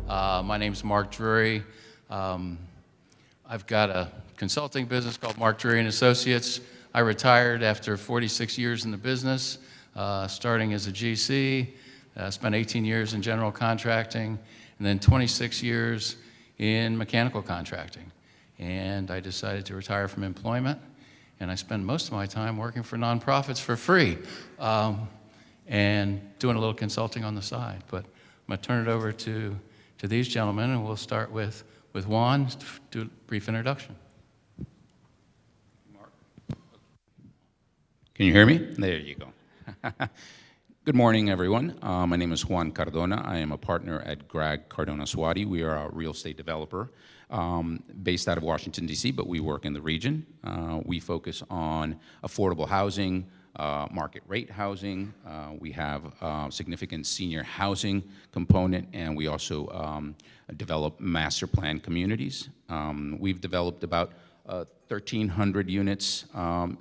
My name's Mark Drury. I've got a consulting business called Mark Drury and Associates. I retired after 46 years in the business, starting as a GC, spent 18 years in general contracting, and then 26 years in mechanical contracting. And I decided to retire from employment, and I spend most of my time working for nonprofits for free and doing a little consulting on the side. But I'm going to turn it over to these gentlemen, and we'll start with Juan to do a brief introduction. Mark. Can you hear me? There you go. Good morning, everyone. My name is Juan Cardona. I am a partner at Greg Cardona Swati. We are a real estate developer based out of Washington, D.C., but we work in the region. We focus on affordable housing, market rate housing. We have a significant senior housing component, and we also develop master plan communities. We've developed about 1,300 units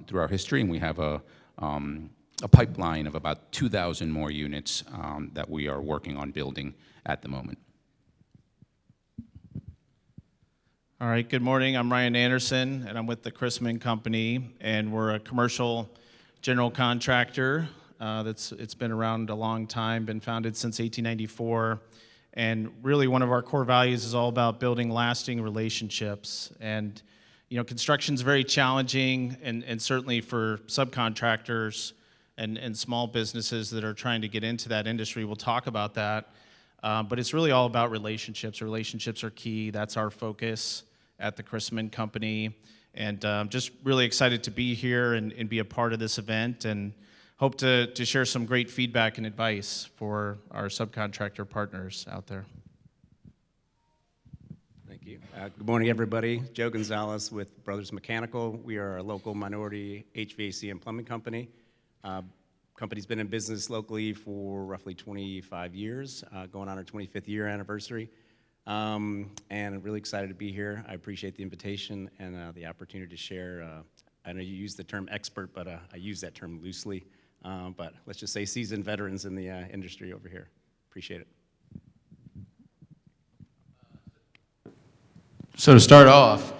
through our history, and we have a pipeline of about 2,000 more units that we are working on building at the moment. All right, good morning. I'm Ryan Anderson, and I'm with the Chrisman Company, and we're a commercial general contractor. It's been around a long time, been founded since 1894, and really one of our core values is all about building lasting relationships. And you know, construction's very challenging, and certainly for subcontractors and small businesses that are trying to get into that industry, we'll talk about that. But it's really all about relationships. Relationships are key. That's our focus at the Chrisman Company. And just really excited to be here and be a part of this event, and hope to share some great feedback and advice for our subcontractor partners out there. Thank you. Good morning, everybody. Joe Gonzalez with Brothers Mechanical. We are a local minority HVAC and plumbing company. Company's been in business locally for roughly 25 years, going on our 25th year anniversary. And I'm really excited to be here. I appreciate the invitation and the opportunity to share. I know you use the term expert, but I use that term loosely. But let's just say seasoned veterans in the industry over here. Appreciate it. So to start off,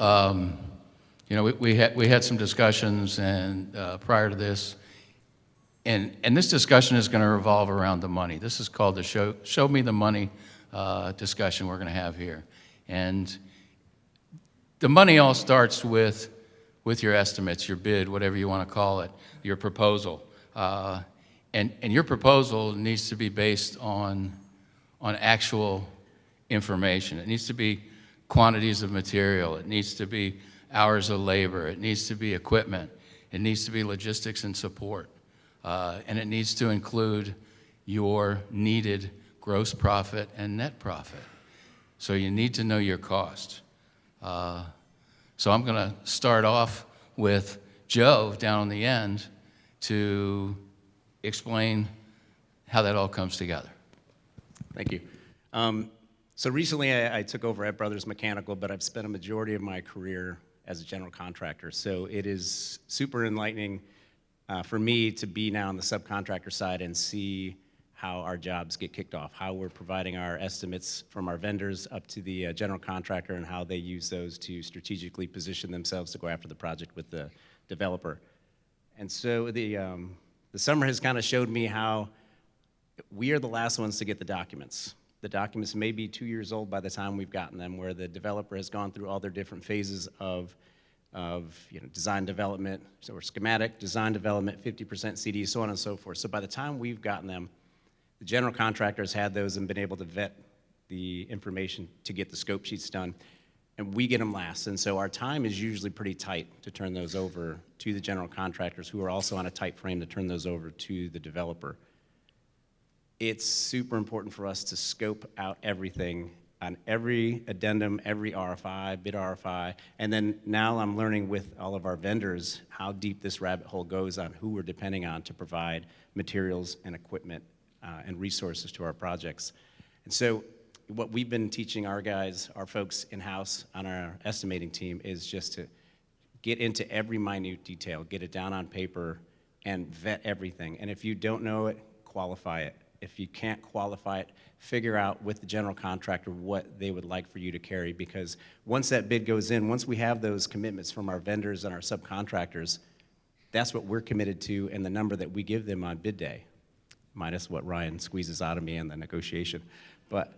you know, we had some discussions and prior to this, and this discussion is going to revolve around the money. This is called the show me the money discussion we're going to have here. And the money all starts with your estimates, your bid, whatever you want to call it, your proposal. And your proposal needs to be based on actual information. It needs to be quantities of material. It needs to be hours of labor. It needs to be equipment. It needs to be logistics and support. And it needs to include your needed gross profit and net profit. So you need to know your cost. So I'm going to start off with Joe down on the end to explain how that all comes together. Thank you. So recently I took over at Brothers Mechanical, but I've spent a majority of my career as a general contractor. So it is super enlightening for me to be now on the subcontractor side and see how our jobs get kicked off, how we're providing our estimates from our vendors up to the general contractor, and how they use those to strategically position themselves to go after the project with the developer. And so the summer has kind of showed me how we are the last ones to get the documents. The documents may be 2 years old by the time we've gotten them, where the developer has gone through all their different phases of design development, so schematic, design development, 50% CD, so on and so forth. So by the time we've gotten them, the general contractor has had those and been able to vet the information to get the scope sheets done, and we get them last. And so our time is usually pretty tight to turn those over to the general contractors, who are also on a tight frame to turn those over to the developer. It's super important for us to scope out everything on every addendum, every RFI, bid RFI, and then now I'm learning with all of our vendors how deep this rabbit hole goes on who we're depending on to provide materials and equipment and resources to our projects. And so what we've been teaching our guys, our folks in-house on our estimating team, is just to get into every minute detail, get it down on paper, and vet everything. And if you don't know it, qualify it. If you can't qualify it, figure out with the general contractor what they would like for you to carry, because once that bid goes in, once we have those commitments from our vendors and our subcontractors, that's what we're committed to and the number that we give them on bid day, minus what Ryan squeezes out of me in the negotiation. But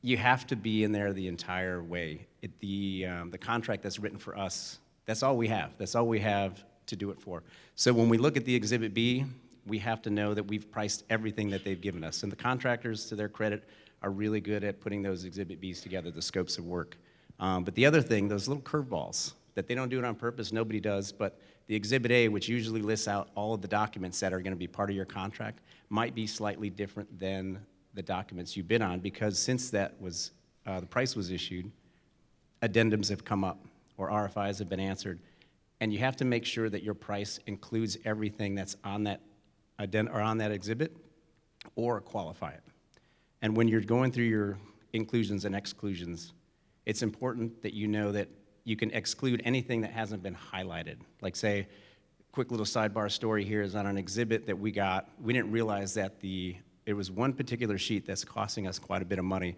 you have to be in there the entire way. The contract that's written for us, that's all we have. That's all we have to do it for. So when we look at the Exhibit B, we have to know that we've priced everything that they've given us. And the contractors, to their credit, are really good at putting those Exhibit Bs together, the scopes of work. But the other thing, those little curveballs, that they don't do it on purpose, nobody does, but the Exhibit A, which usually lists out all of the documents that are going to be part of your contract, might be slightly different than the documents you bid on, because since that was, the price was issued, addendums have come up, or RFIs have been answered, and you have to make sure that your price includes everything that's on that exhibit, or qualify it. And when you're going through your inclusions and exclusions, it's important that you know that you can exclude anything that hasn't been highlighted. Like, say, quick little sidebar story here is on an exhibit that we got. We didn't realize that it was one particular sheet that's costing us quite a bit of money.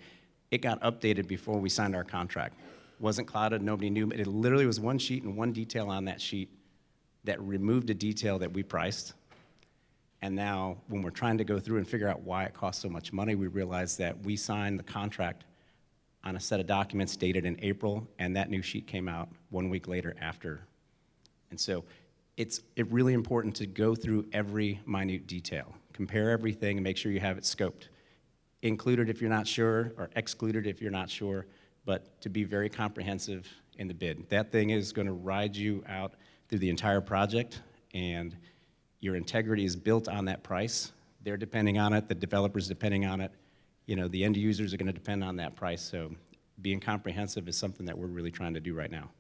It got updated before we signed our contract. Wasn't clouded, nobody knew. It literally was one sheet and one detail on that sheet that removed a detail that we priced. And now, when we're trying to go through and figure out why it costs so much money, we realize that we signed the contract on a set of documents dated in April, and that new sheet came out 1 week later after. And so it's really important to go through every minute detail, compare everything, and make sure you have it scoped. Include it if you're not sure, or exclude it if you're not sure, but to be very comprehensive in the bid. That thing is going to ride you out through the entire project, and your integrity is built on that price. They're depending on it, the developer's depending on it, you know, the end users are going to depend on that price. So being comprehensive is something that we're really trying to do right now.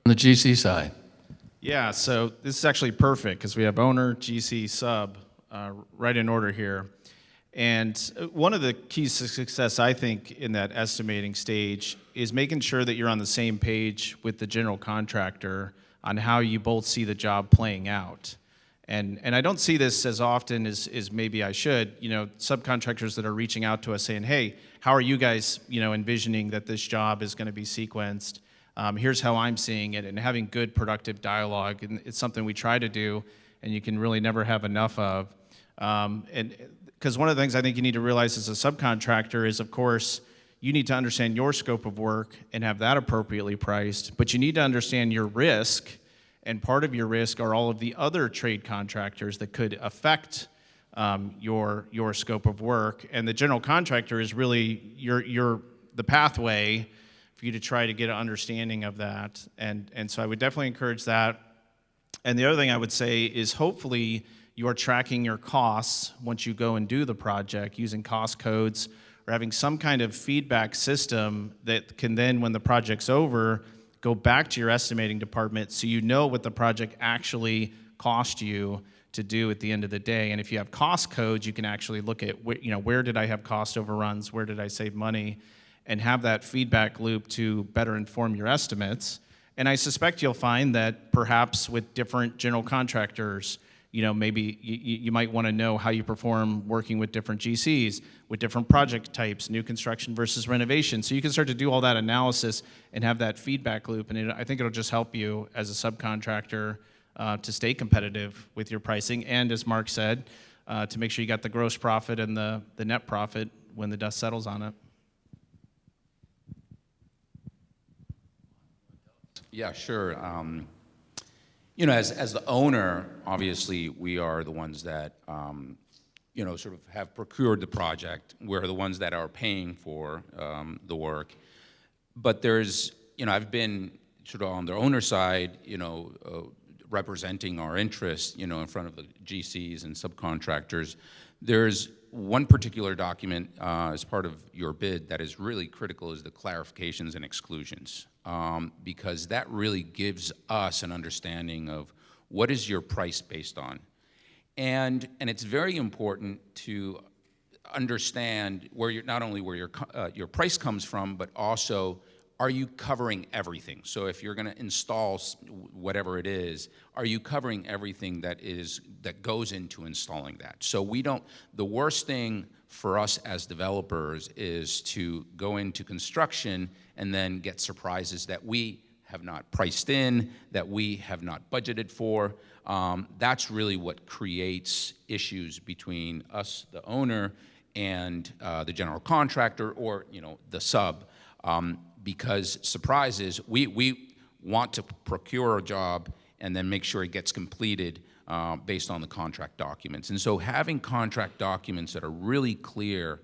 On the GC side. Yeah, so this is actually perfect because we have owner, GC, sub, right in order here. And one of the keys to success, I think, in that estimating stage is making sure that you're on the same page with the general contractor on how you both see the job playing out. And I don't see this as often as maybe I should. You know, subcontractors that are reaching out to us saying, hey, how are you guys, you know, envisioning that this job is going to be sequenced? Here's how I'm seeing it, and having good, productive dialogue. And it's something we try to do, and you can really never have enough of. And because one of the things I think you need to realize as a subcontractor is, of course, you need to understand your scope of work and have that appropriately priced, but you need to understand your risk, and part of your risk are all of the other trade contractors that could affect your scope of work. And the general contractor is really the pathway for you to try to get an understanding of that. And so I would definitely encourage that. And the other thing I would say is hopefully you are tracking your costs once you go and do the project using cost codes, or having some kind of feedback system that can then, when the project's over, go back to your estimating department so you know what the project actually cost you to do at the end of the day. And if you have cost codes, you can actually look at where did I have cost overruns, where did I save money, and have that feedback loop to better inform your estimates. And I suspect you'll find that perhaps with different general contractors, you know, maybe you might want to know how you perform working with different GCs, with different project types, new construction versus renovation. So you can start to do all that analysis and have that feedback loop. And I think it'll just help you as a subcontractor to stay competitive with your pricing. And as Mark said, to make sure you got the gross profit and the net profit when the dust settles on it. Yeah, sure. You know, as the owner, obviously, we are the ones that, you know, sort of have procured the project. We're the ones that are paying for the work. But there's, you know, I've been sort of on the owner side, you know, representing our interests, you know, in front of the GCs and subcontractors. There's one particular document as part of your bid that is really critical, is the clarifications and exclusions, because that really gives us an understanding of what is your price based on. And it's very important to understand where not only where your price comes from, but also are you covering everything? So if you're going to install whatever it is, are you covering everything that goes into installing that? So the worst thing for us as developers is to go into construction and then get surprises that we have not priced in, that we have not budgeted for. That's really what creates issues between us, the owner, and the general contractor, or the sub. Because surprises, we want to procure a job and then make sure it gets completed based on the contract documents. And so having contract documents that are really clear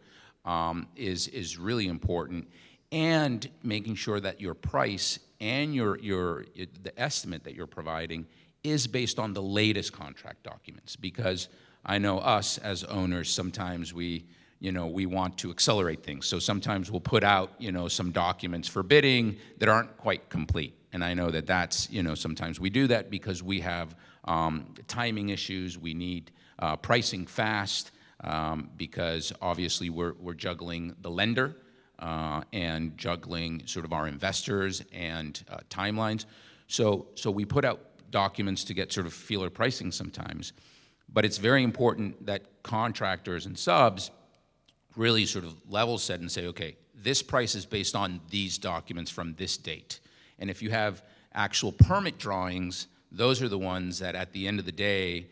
is really important, and making sure that your price and the estimate that you're providing is based on the latest contract documents. Because I know us as owners, sometimes we want to accelerate things. So sometimes we'll put out, some documents for bidding that aren't quite complete. And I know that that's, sometimes we do that because we have timing issues. We need pricing fast because obviously we're juggling the lender and juggling sort of our investors and timelines. So we put out documents to get sort of feeler pricing sometimes. But it's very important that contractors and subs really sort of level set and say, okay, this price is based on these documents from this date. And if you have actual permit drawings, those are the ones that at the end of the day,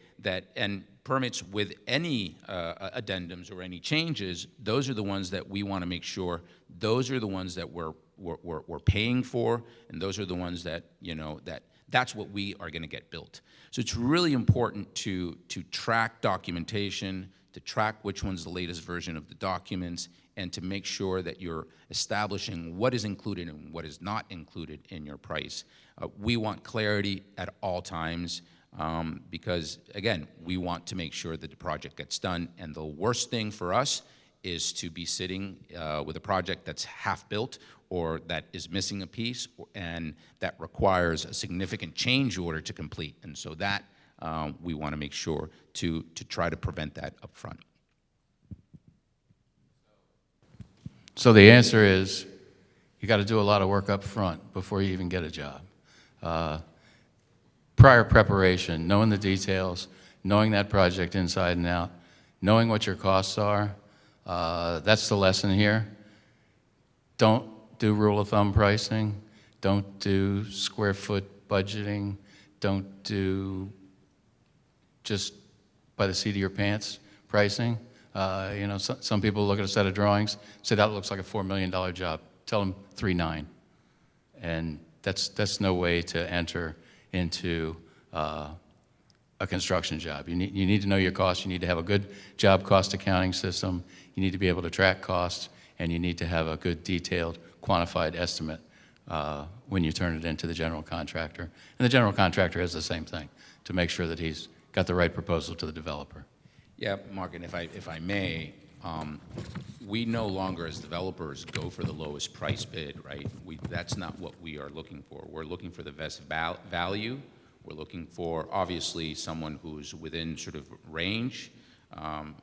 and permits with any addendums or any changes, those are the ones that we want to make sure, those are the ones that we're paying for, and those are the ones that, that's what we are going to get built. So it's really important to track documentation, to track which one's the latest version of the documents, and to make sure that you're establishing what is included and what is not included in your price. We want clarity at all times because, again, we want to make sure that the project gets done. And the worst thing for us is to be sitting with a project that's half-built or that is missing a piece and that requires a significant change order to complete. And so that we want to make sure to try to prevent that up front. So the answer is, you got to do a lot of work up front before you even get a job. Prior preparation, knowing the details, knowing that project inside and out, knowing what your costs are, that's the lesson here. Don't do rule of thumb pricing. Don't do square foot budgeting. Don't do just by the seat of your pants pricing. Some people look at a set of drawings, say that looks like a $4 million job. Tell them 3.9, and that's no way to enter into a construction job. You need to know your costs. You need to have a good job cost accounting system. You need to be able to track costs, and you need to have a good detailed quantified estimate when you turn it into the general contractor. And the general contractor has the same thing to make sure that he's got the right proposal to the developer. Yeah, Mark, and if I may, we no longer as developers go for the lowest price bid, right? That's not what we are looking for. We're looking for the best value. We're looking for, obviously, someone who's within sort of range.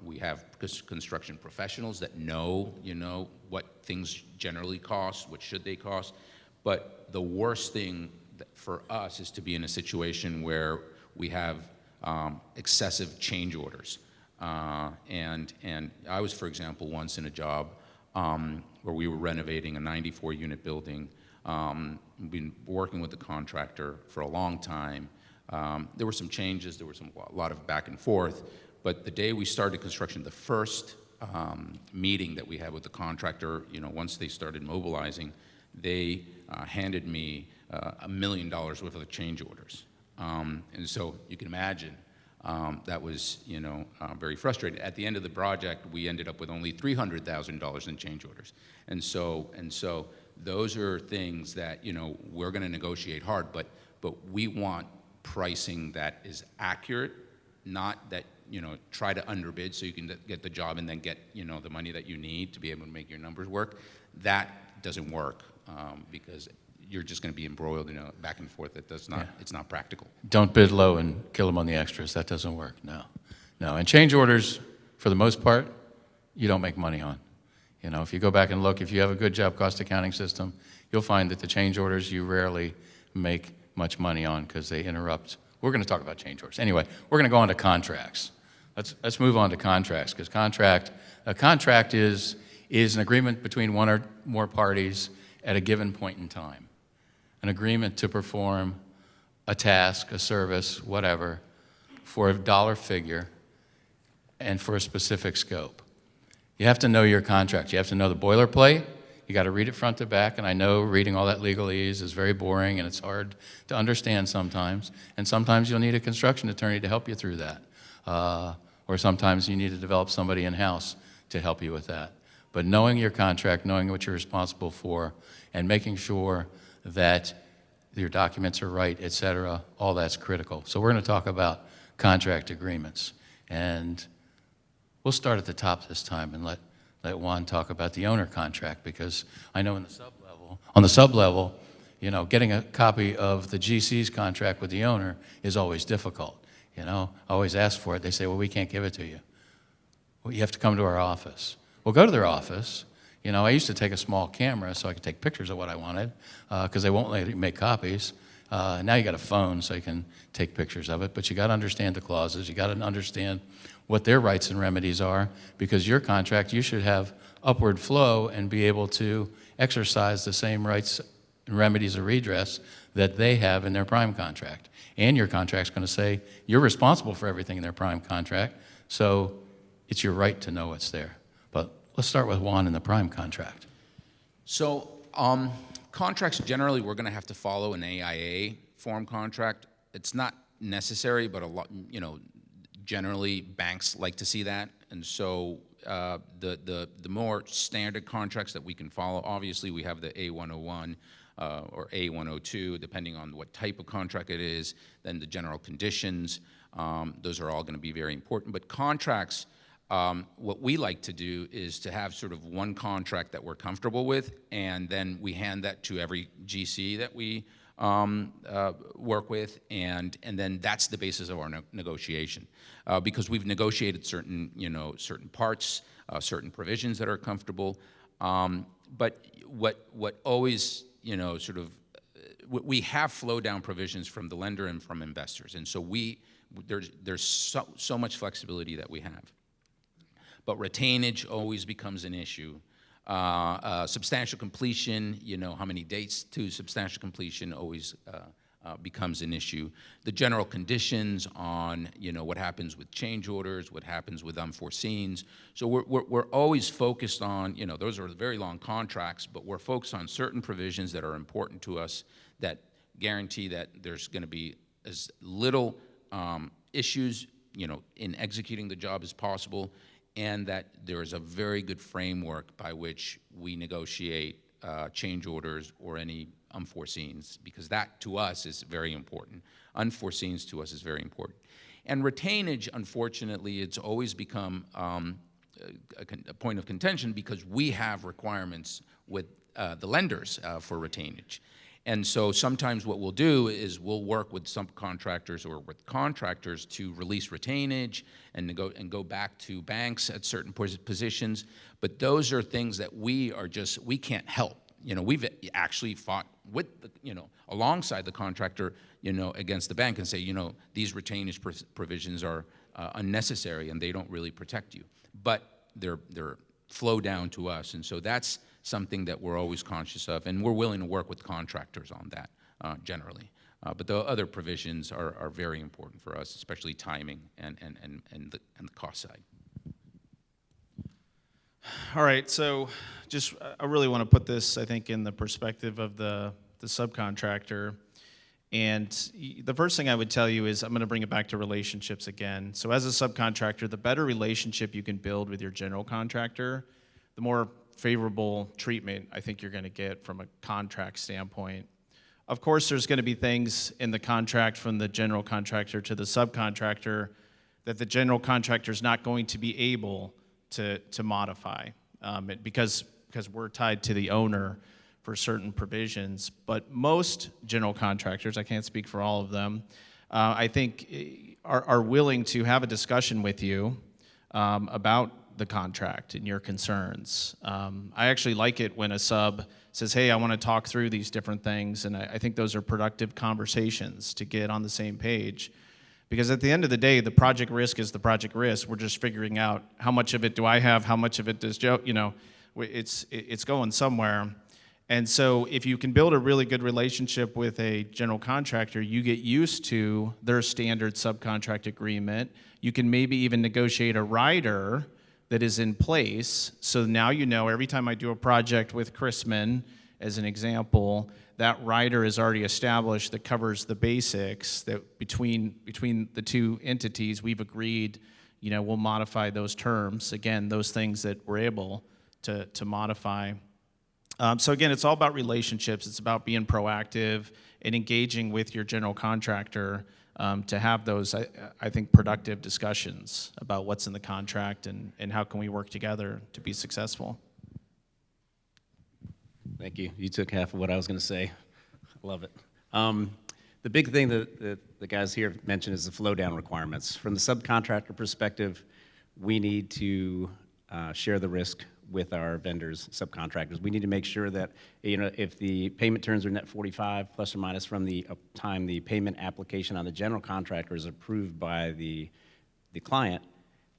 We have construction professionals that know, what things generally cost, what should they cost. But the worst thing for us is to be in a situation where we have excessive change orders. And I was, for example, once in a job where we were renovating a 94-unit building. We've been working with the contractor for a long time. There were some changes, there was a lot of back and forth, but the day we started construction, the first meeting that we had with the contractor, once they started mobilizing, they handed me $1 million worth of change orders. And so you can imagine that was, very frustrating. At the end of the project, we ended up with only $300,000 in change orders. And so those are things that, we're going to negotiate hard, but we want pricing that is accurate, not that, try to underbid so you can get the job and then get, the money that you need to be able to make your numbers work. That doesn't work because you're just going to be embroiled in a back and forth. It's not practical. Don't bid low and kill them on the extras. That doesn't work, no. And change orders, for the most part, you don't make money on. If you go back and look, if you have a good job cost accounting system, you'll find that the change orders you rarely make much money on because they interrupt. We're going to talk about change orders. Anyway, we're going to go on to contracts. Let's move on to contracts, because a contract is an agreement between one or more parties at a given point in time. An agreement to perform a task, a service, whatever, for a dollar figure and for a specific scope. You have to know your contract. You have to know the boilerplate. You got to read it front to back, and I know reading all that legalese is very boring and it's hard to understand sometimes, and sometimes you'll need a construction attorney to help you through that. Or sometimes you need to develop somebody in-house to help you with that. But knowing your contract, knowing what you're responsible for, and making sure that your documents are right, et cetera, all that's critical. So we're going to talk about contract agreements. And we'll start at the top this time and let Juan talk about the owner contract, because I know on the sub-level, you know, getting a copy of the GC's contract with the owner is always difficult. You know, I always ask for it. They say, well, we can't give it to you. Well, you have to come to our office. Well, go to their office. You know, I used to take a small camera so I could take pictures of what I wanted, because they won't let you make copies. Now you got a phone so you can take pictures of it, but you got to understand the clauses. You got to understand what their rights and remedies are, because your contract, you should have upward flow and be able to exercise the same rights and remedies of redress that they have in their prime contract. And your contract's going to say you're responsible for everything in their prime contract, so it's your right to know what's there. But let's start with Juan in the prime contract. So contracts, generally, we're going to have to follow an AIA form contract. It's not necessary, but a lot, you know, generally banks like to see that. And so the more standard contracts that we can follow, obviously we have the A101 or A102, depending on what type of contract it is, then the general conditions, those are all going to be very important. But contracts, what we like to do is to have sort of one contract that we're comfortable with, and then we hand that to every GC that we work with, and then that's the basis of our negotiation, because we've negotiated certain, you know, certain parts, certain provisions that are comfortable. But what always, you know, sort of, we have flow down provisions from the lender and from investors, and so there's so much flexibility that we have. But retainage always becomes an issue. Substantial completion, you know, how many dates to substantial completion always becomes an issue. The general conditions on, you know, what happens with change orders, what happens with unforeseens. So we're always focused on, you know, those are very long contracts, but we're focused on certain provisions that are important to us that guarantee that there's going to be as little issues, you know, in executing the job as possible, and that there is a very good framework by which we negotiate change orders or any unforeseens, because that to us is very important. Unforeseens to us is very important. And retainage, unfortunately, it's always become a point of contention, because we have requirements with the lenders for retainage. And so sometimes what we'll do is we'll work with subcontractors or with contractors to release retainage and go back to banks at certain positions. But those are things that we can't help. You know, we've actually fought with, you know, alongside the contractor, you know, against the bank and say, you know, these retainage provisions are unnecessary and they don't really protect you. But they're flow down to us, and so that's something that we're always conscious of, and we're willing to work with contractors on that generally. But the other provisions are very important for us, especially timing and the cost side. All right, so just I really want to put this, I think, in the perspective of the subcontractor. And the first thing I would tell you is I'm going to bring it back to relationships again. So as a subcontractor, the better relationship you can build with your general contractor, the more favorable treatment I think you're going to get from a contract standpoint. Of course, there's going to be things in the contract from the general contractor to the subcontractor that the general contractor is not going to be able to modify because we're tied to the owner for certain provisions. But most general contractors, I can't speak for all of them, I think are willing to have a discussion with you about the contract and your concerns. I actually like it when a sub says, hey, I want to talk through these different things, and I think those are productive conversations to get on the same page. Because at the end of the day, the project risk is the project risk. We're just figuring out how much of it do I have, how much of it does Joe, it's going somewhere. And so if you can build a really good relationship with a general contractor, you get used to their standard subcontract agreement. You can maybe even negotiate a rider that is in place. So now you know every time I do a project with Chrisman, as an example, that rider is already established that covers the basics, that between the two entities, we've agreed, we'll modify those terms. Again, those things that we're able to modify. So again, it's all about relationships. It's about being proactive and engaging with your general contractor to have those, I think, productive discussions about what's in the contract and how can we work together to be successful. Thank you. You took half of what I was going to say. I love it. The big thing that the guys here mentioned is the flow down requirements. From the subcontractor perspective, we need to share the risk with our vendors, subcontractors. We need to make sure that, if the payment terms are net 45 plus or minus from the time the payment application on the general contractor is approved by the client,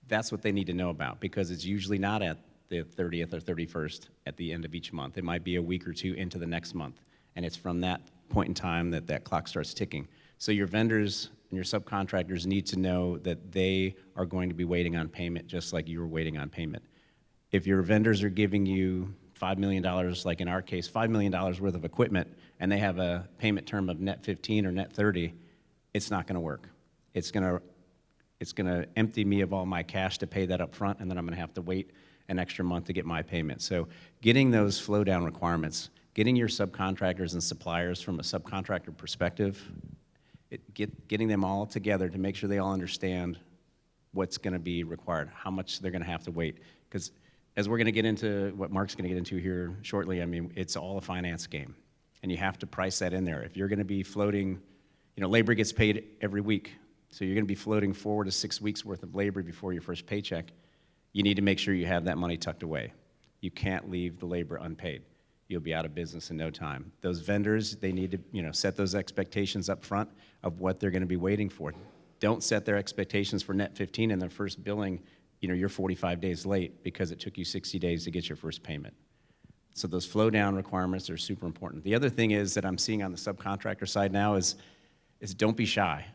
that's what they need to know about, because it's usually not at the 30th or 31st at the end of each month. It might be a week or two into the next month, and it's from that point in time that clock starts ticking. So your vendors and your subcontractors need to know that they are going to be waiting on payment just like you were waiting on payment. If your vendors are giving you $5 million, like in our case, $5 million worth of equipment, and they have a payment term of net 15 or net 30, it's not going to work. It's going to empty me of all my cash to pay that up front, and then I'm going to have to wait an extra month to get my payment. So getting those flow down requirements, getting your subcontractors and suppliers from a subcontractor perspective, getting them all together to make sure they all understand what's going to be required, how much they're going to have to wait. Because as we're going to get into what Mark's going to get into here shortly, I mean, it's all a finance game, and you have to price that in there. If you're going to be floating, labor gets paid every week, so you're going to be floating 4 to 6 weeks worth of labor before your first paycheck. You need to make sure you have that money tucked away. You can't leave the labor unpaid. You'll be out of business in no time. Those vendors, they need to set those expectations up front of what they're going to be waiting for. Don't set their expectations for net 15 in their first billing. You're 45 days late because it took you 60 days to get your first payment. So those flow down requirements are super important. The other thing is that I'm seeing on the subcontractor side now is don't be shy.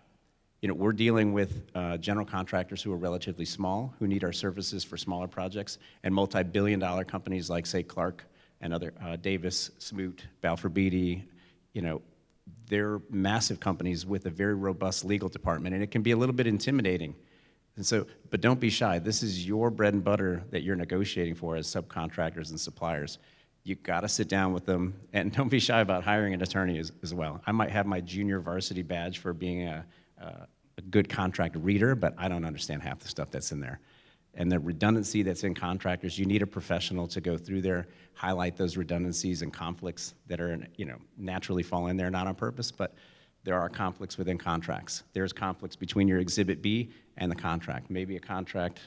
We're dealing with general contractors who are relatively small, who need our services for smaller projects, and multi-billion-dollar companies like, say, Clark and other Davis, Smoot, Balfour Beatty. They're massive companies with a very robust legal department, and it can be a little bit intimidating. And so, but don't be shy. This is your bread and butter that you're negotiating for as subcontractors and suppliers. You've got to sit down with them, and don't be shy about hiring an attorney as well. I might have my junior varsity badge for being a good contract reader, but I don't understand half the stuff that's in there. And the redundancy that's in contractors, you need a professional to go through there, highlight those redundancies and conflicts that are, naturally fall in there, not on purpose, but there are conflicts within contracts. There's conflicts between your Exhibit B and the contract. Maybe a contract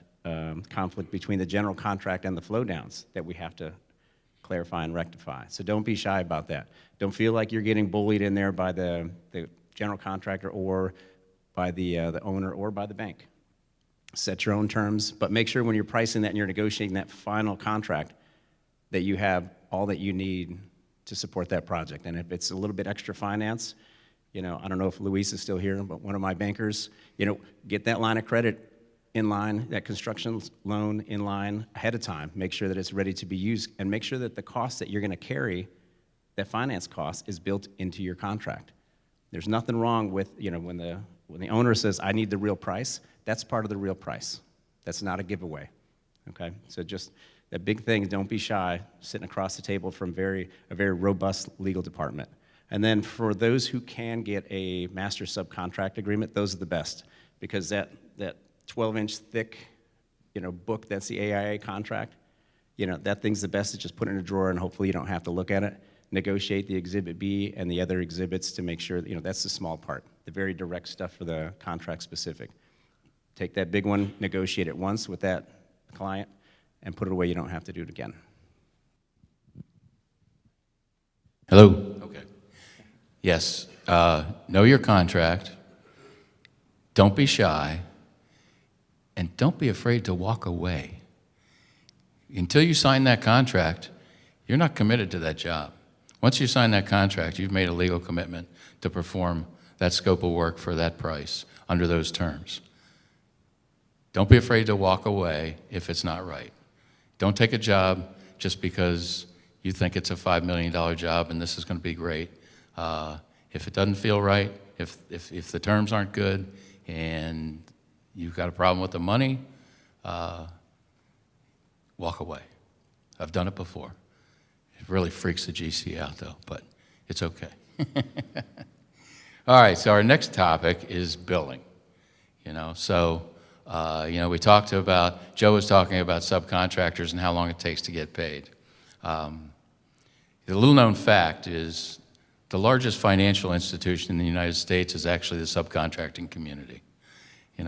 conflict between the general contract and the flow downs that we have to clarify and rectify. So don't be shy about that. Don't feel like you're getting bullied in there by the general contractor or by the owner or by the bank. Set your own terms, but make sure when you're pricing that and you're negotiating that final contract that you have all that you need to support that project. And if it's a little bit extra finance, I don't know if Luis is still here, but one of my bankers, get that line of credit in line, that construction loan in line ahead of time. Make sure that it's ready to be used, and make sure that the cost that you're going to carry, that finance cost, is built into your contract. There's nothing wrong with, when the owner says, I need the real price, that's part of the real price. That's not a giveaway, okay? So just that big thing, don't be shy, sitting across the table from a very robust legal department. And then for those who can get a master subcontract agreement, those are the best, because that 12-inch thick, book that's the AIA contract, that thing's the best to just put in a drawer, and hopefully you don't have to look at it. Negotiate the Exhibit B and the other exhibits to make sure that, that's the small part, the very direct stuff for the contract specific. Take that big one, negotiate it once with that client, and put it away. You don't have to do it again. Hello? Okay. Yes, know your contract, don't be shy, and don't be afraid to walk away. Until you sign that contract, you're not committed to that job. Once you sign that contract, you've made a legal commitment to perform that scope of work for that price under those terms. Don't be afraid to walk away if it's not right. Don't take a job just because you think it's a $5 million job and this is going to be great. If it doesn't feel right, if the terms aren't good and you've got a problem with the money, walk away. I've done it before. It really freaks the GC out though, but it's okay. All right, so our next topic is billing. We talked about, Joe was talking about subcontractors and how long it takes to get paid. The little known fact is the largest financial institution in the United States is actually the subcontracting community. The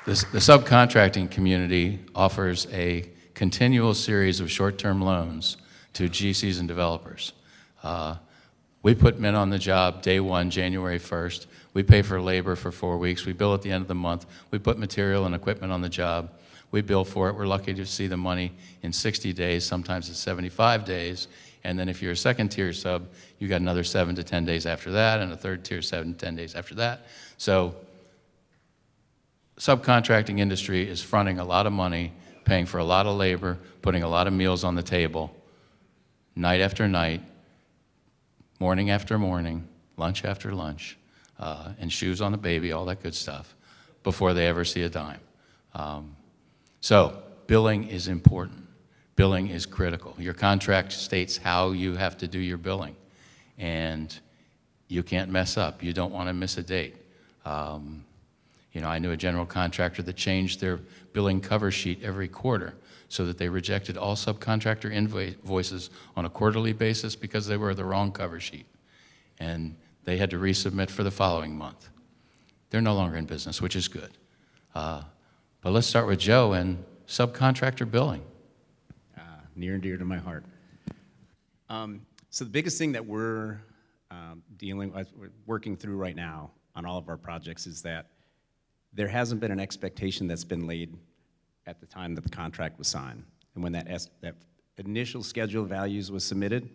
subcontracting community offers a continual series of short-term loans to GCs and developers. We put men on the job day one, January 1st. We pay for labor for 4 weeks. We bill at the end of the month. We put material and equipment on the job. We bill for it. We're lucky to see the money in 60 days, sometimes it's 75 days. And then if you're a second-tier sub, you got another 7 to 10 days after that, and a third-tier 7 to 10 days after that. So subcontracting industry is fronting a lot of money, paying for a lot of labor, putting a lot of meals on the table, night after night, morning after morning, lunch after lunch, and shoes on the baby, all that good stuff, before they ever see a dime. So billing is important. Billing is critical. Your contract states how you have to do your billing, and you can't mess up. You don't want to miss a date. I knew a general contractor that changed their billing cover sheet every quarter so that they rejected all subcontractor invoices on a quarterly basis because they were the wrong cover sheet. And they had to resubmit for the following month. They're no longer in business, which is good. But let's start with Joe and subcontractor billing. Near and dear to my heart. So the biggest thing that we're working through right now on all of our projects is that there hasn't been an expectation that's been laid at the time that the contract was signed. And when that initial schedule of values was submitted,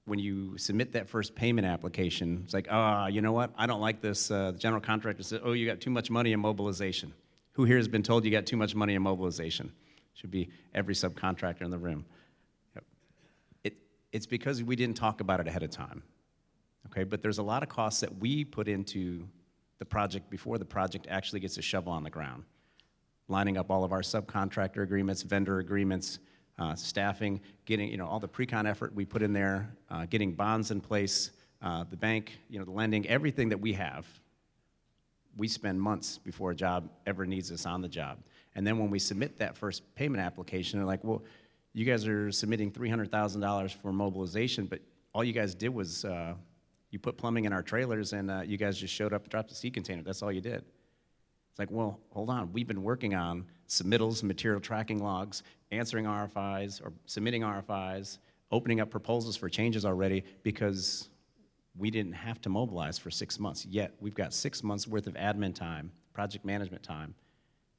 when you submit that first payment application, it's like, you know what, I don't like this. The general contractor said, oh, you got too much money in mobilization. Who here has been told you got too much money in mobilization? Should be every subcontractor in the room. It's because we didn't talk about it ahead of time. Okay, but there's a lot of costs that we put into the project before the project actually gets a shovel on the ground. Lining up all of our subcontractor agreements, vendor agreements, staffing, getting all the pre-con effort we put in there, getting bonds in place, the bank, the lending, everything that we have. We spend months before a job ever needs us on the job. And then when we submit that first payment application, they're like, well, you guys are submitting $300,000 for mobilization, but all you guys did was you put plumbing in our trailers and you guys just showed up and dropped the sea container. That's all you did. It's like, well, hold on. We've been working on submittals, material tracking logs, answering RFIs or submitting RFIs, opening up proposals for changes already because we didn't have to mobilize for 6 months. Yet we've got 6 months worth of admin time, project management time,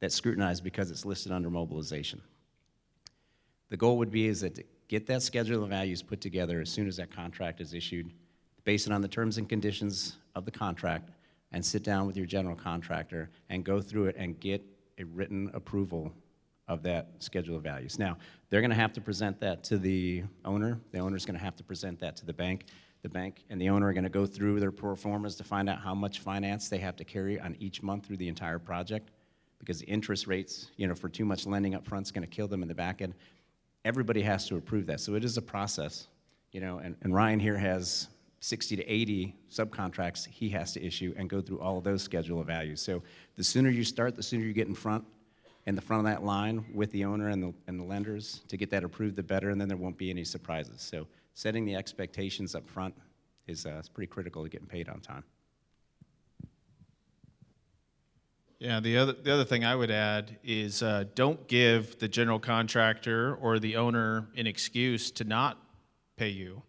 that's scrutinized because it's listed under mobilization. The goal would be is that to get that schedule of values put together as soon as that contract is issued, base it on the terms and conditions of the contract, and sit down with your general contractor and go through it and get a written approval of that schedule of values. Now, they're going to have to present that to the owner. The owner's going to have to present that to the bank. The bank and the owner are going to go through their pro formas to find out how much finance they have to carry on each month through the entire project, because the interest rates, for too much lending up front is going to kill them in the back end. Everybody has to approve that. So it is a process, and Ryan here has 60 to 80 subcontracts he has to issue and go through all of those schedule of values. So the sooner you start, the sooner you get in the front of that line with the owner and the lenders to get that approved, the better, and then there won't be any surprises. So setting the expectations up front is pretty critical to getting paid on time. Yeah, the other thing I would add is don't give the general contractor or the owner an excuse to not pay you.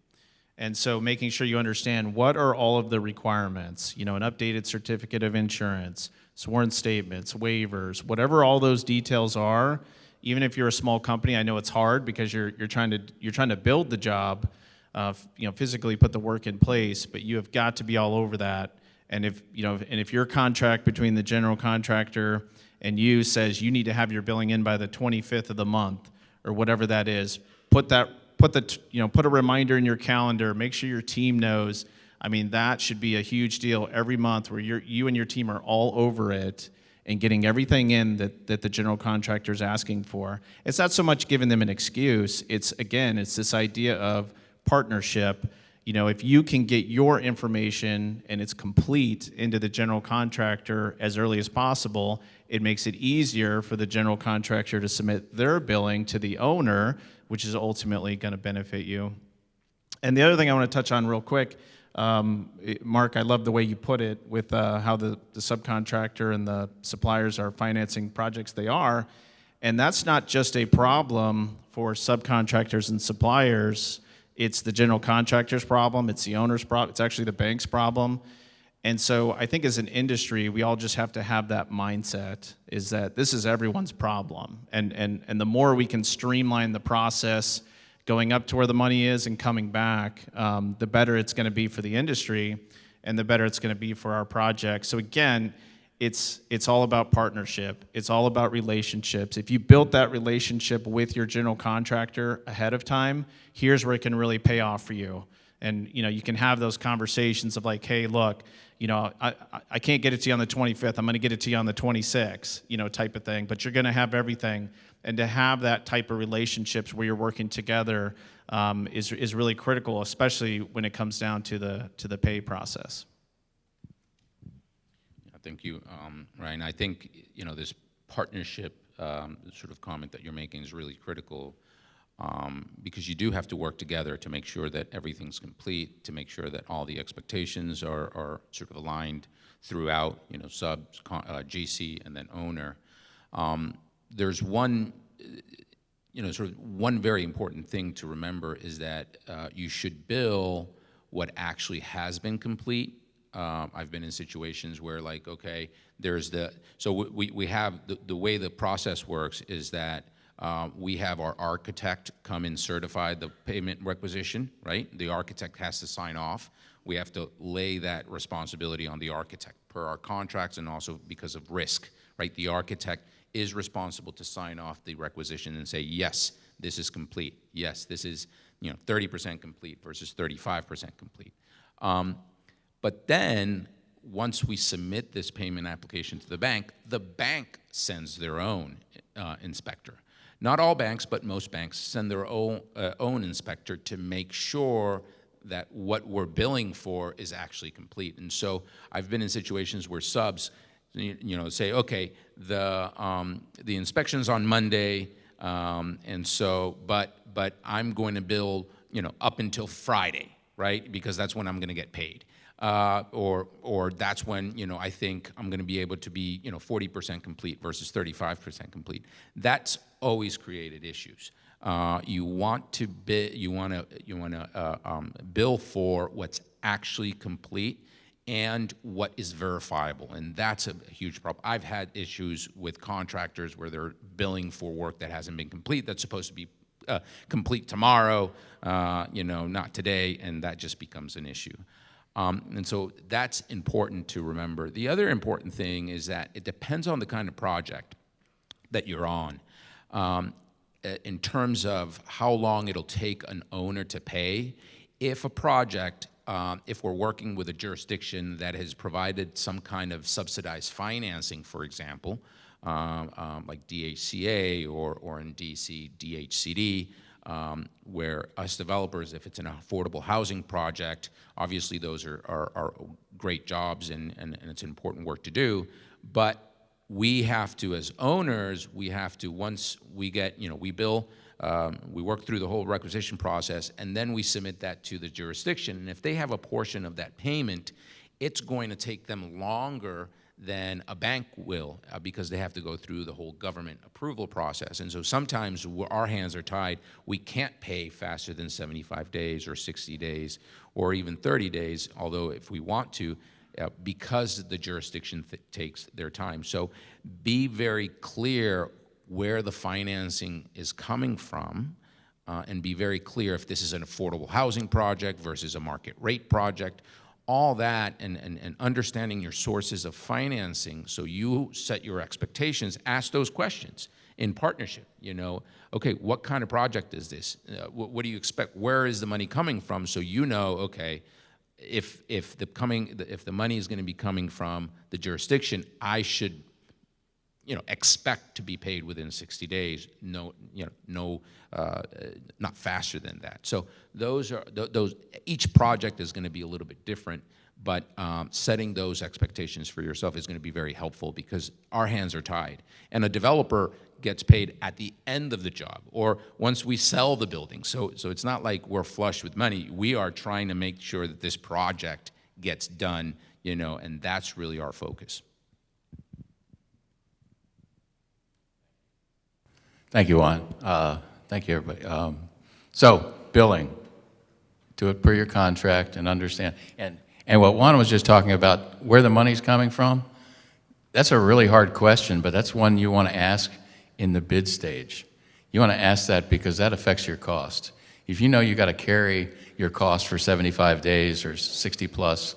And so making sure you understand what are all of the requirements, an updated certificate of insurance, sworn statements, waivers, whatever all those details are. Even if you're a small company, I know it's hard because you're trying to build the job, physically put the work in place, but you have got to be all over that. And if your contract between the general contractor and you says you need to have your billing in by the 25th of the month or whatever that is, put a reminder in your calendar. Make sure your team knows. I mean, that should be a huge deal every month where you and your team are all over it and getting everything in that the general contractor is asking for. It's not so much giving them an excuse. It's this idea of partnership. If you can get your information and it's complete into the general contractor as early as possible, it makes it easier for the general contractor to submit their billing to the owner, which is ultimately going to benefit you. And the other thing I want to touch on real quick, Mark, I love the way you put it with how the subcontractor and the suppliers are financing projects they are. And that's not just a problem for subcontractors and suppliers. It's the general contractor's problem. It's the owner's problem. It's actually the bank's problem. And so I think as an industry, we all just have to have that mindset, is that this is everyone's problem. And the more we can streamline the process going up to where the money is and coming back, the better it's going to be for the industry and the better it's going to be for our project. So again, it's all about partnership. It's all about relationships. If you built that relationship with your general contractor ahead of time, here's where it can really pay off for you. And you can have those conversations of like, hey, look, I can't get it to you on the 25th. I'm going to get it to you on the 26th, type of thing. But you're going to have everything. And to have that type of relationships where you're working together is really critical, especially when it comes down to the pay process. Thank you, Ryan. I think this partnership sort of comment that you're making is really critical because you do have to work together to make sure that everything's complete, to make sure that all the expectations are sort of aligned throughout, subs, GC, and then owner. There's one, sort of one very important thing to remember is that you should bill what actually has been complete. I've been in situations where okay, so we have, the way the process works is that we have our architect come and certify the payment requisition, right? The architect has to sign off. We have to lay that responsibility on the architect per our contracts and also because of risk, right? The architect is responsible to sign off the requisition and say, yes, this is complete. Yes, this is 30% complete versus 35% complete. But then, once we submit this payment application to the bank sends their own inspector. Not all banks, but most banks send their own inspector to make sure that what we're billing for is actually complete. And so I've been in situations where subs, say, okay, the inspection's on Monday, and so, but I'm going to bill, up until Friday, right? Because that's when I'm going to get paid. Or that's when, I think I'm going to be able to be, 40% complete versus 35% complete. That's always created issues. You want to bill for what's actually complete and what is verifiable, and that's a huge problem. I've had issues with contractors where they're billing for work that hasn't been complete, that's supposed to be complete tomorrow, not today, and that just becomes an issue. And so that's important to remember. The other important thing is that it depends on the kind of project that you're on. In terms of how long it'll take an owner to pay, if a project, if we're working with a jurisdiction that has provided some kind of subsidized financing, for example, like DHCA or in DC, DHCD, where us developers, if it's an affordable housing project, obviously those are great jobs and it's important work to do, but we have to, as owners, once we get, we bill, we work through the whole requisition process, and then we submit that to the jurisdiction, and if they have a portion of that payment, it's going to take them longer than a bank will, because they have to go through the whole government approval process. And so sometimes our hands are tied. We can't pay faster than 75 days or 60 days or even 30 days, although if we want to, because the jurisdiction takes their time. So be very clear where the financing is coming from, and be very clear if this is an affordable housing project versus a market rate project. All that and understanding your sources of financing, so you set your expectations, ask those questions in partnership. You know, okay, what kind of project is this? What do you expect? Where is the money coming from? So you know, okay, if the money is going to be coming from the jurisdiction, I should, expect to be paid within 60 days. Not faster than that. So those each project is going to be a little bit different, but setting those expectations for yourself is going to be very helpful, because our hands are tied. And a developer gets paid at the end of the job or once we sell the building. So it's not like we're flush with money. We are trying to make sure that this project gets done, and that's really our focus. Thank you, Juan. Thank you, everybody. So, billing, do it per your contract and understand. And what Juan was just talking about, where the money's coming from, that's a really hard question, but that's one you want to ask in the bid stage. You want to ask that because that affects your cost. If you know you got to carry your cost for 75 days or 60 plus,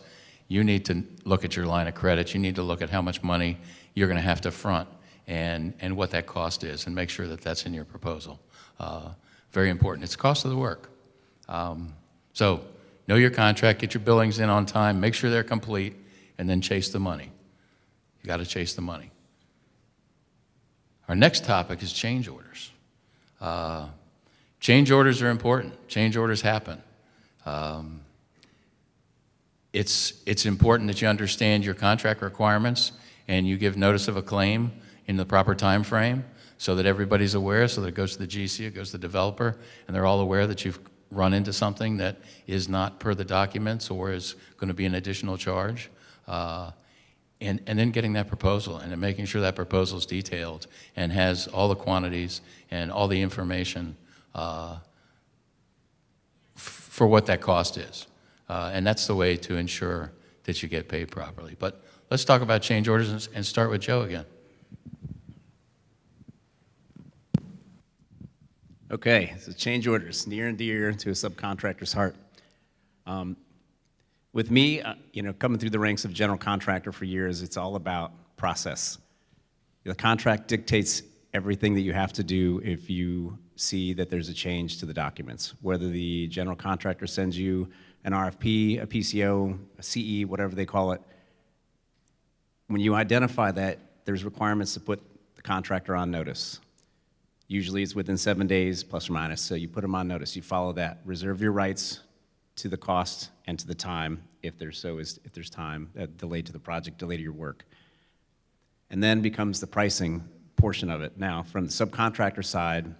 you need to look at your line of credit. You need to look at how much money you're going to have to front and what that cost is, and make sure that that's in your proposal. Very important. It's the cost of the work. So know your contract, get your billings in on time, make sure they're complete, and then chase the money. You got to chase the money. Our next topic is change orders. Change orders are important. Change orders happen. It's important that you understand your contract requirements and you give notice of a claim in the proper time frame so that everybody's aware, so that it goes to the GC, it goes to the developer, and they're all aware that you've run into something that is not per the documents or is going to be an additional charge. And then getting that proposal and then making sure that proposal is detailed and has all the quantities and all the information for what that cost is. And that's the way to ensure that you get paid properly. But let's talk about change orders and start with Joe again. Okay, so change orders, near and dear to a subcontractor's heart. With me, coming through the ranks of general contractor for years, it's all about process. The contract dictates everything that you have to do if you see that there's a change to the documents, whether the general contractor sends you an RFP, a PCO, a CE, whatever they call it. When you identify that, there's requirements to put the contractor on notice. Usually it's within 7 days, plus or minus, so you put them on notice. You follow that. Reserve your rights to the cost and to the time, if there's time, delay to the project, delay to your work. And then becomes the pricing portion of it. Now, from the subcontractor side,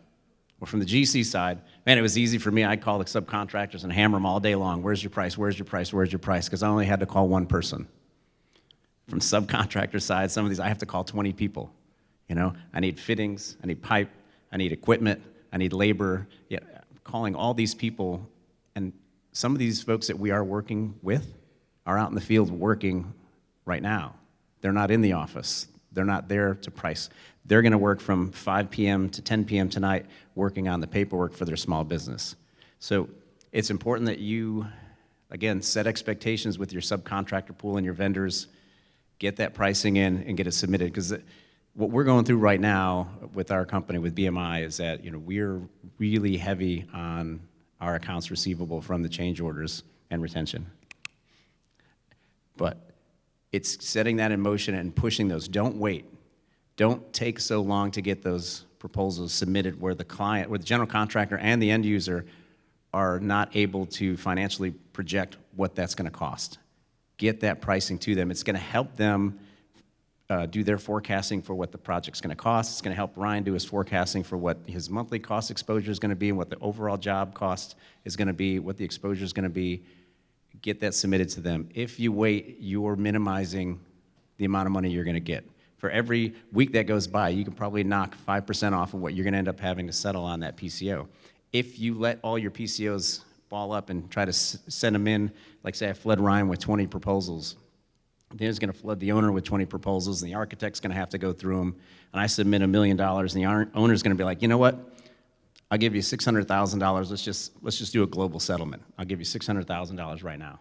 or from the GC side, man, it was easy for me. I'd call the subcontractors and hammer them all day long. Where's your price? Where's your price? Where's your price? Because I only had to call one person. From subcontractor side, some of these I have to call 20 people. I need fittings, I need pipe, I need equipment, I need labor. Yeah, calling all these people, and some of these folks that we are working with are out in the field working right now. They're not in the office. They're not there to price. They're going to work from 5 p.m. to 10 p.m. tonight working on the paperwork for their small business. So it's important that you, again, set expectations with your subcontractor pool and your vendors, get that pricing in and get it submitted, because what we're going through right now with our company, with BMI, is that we're really heavy on our accounts receivable from the change orders and retention. But it's setting that in motion and pushing those. Don't wait. Don't take so long to get those proposals submitted where the client, where the general contractor and the end user are not able to financially project what that's going to cost. Get that pricing to them. It's going to help them do their forecasting for what the project's going to cost. It's going to help Ryan do his forecasting for what his monthly cost exposure is going to be and what the overall job cost is going to be, what the exposure is going to be. Get that submitted to them. If you wait, you're minimizing the amount of money you're going to get. For every week that goes by, you can probably knock 5% off of what you're going to end up having to settle on that PCO. If you let all your PCOs ball up and try to send them in, like say I flood Ryan with 20 proposals, then it's going to flood the owner with 20 proposals, and the architect's going to have to go through them, and I submit $1 million, and the owner's going to be like, you know what? I'll give you $600,000. Let's just do a global settlement. I'll give you $600,000 right now.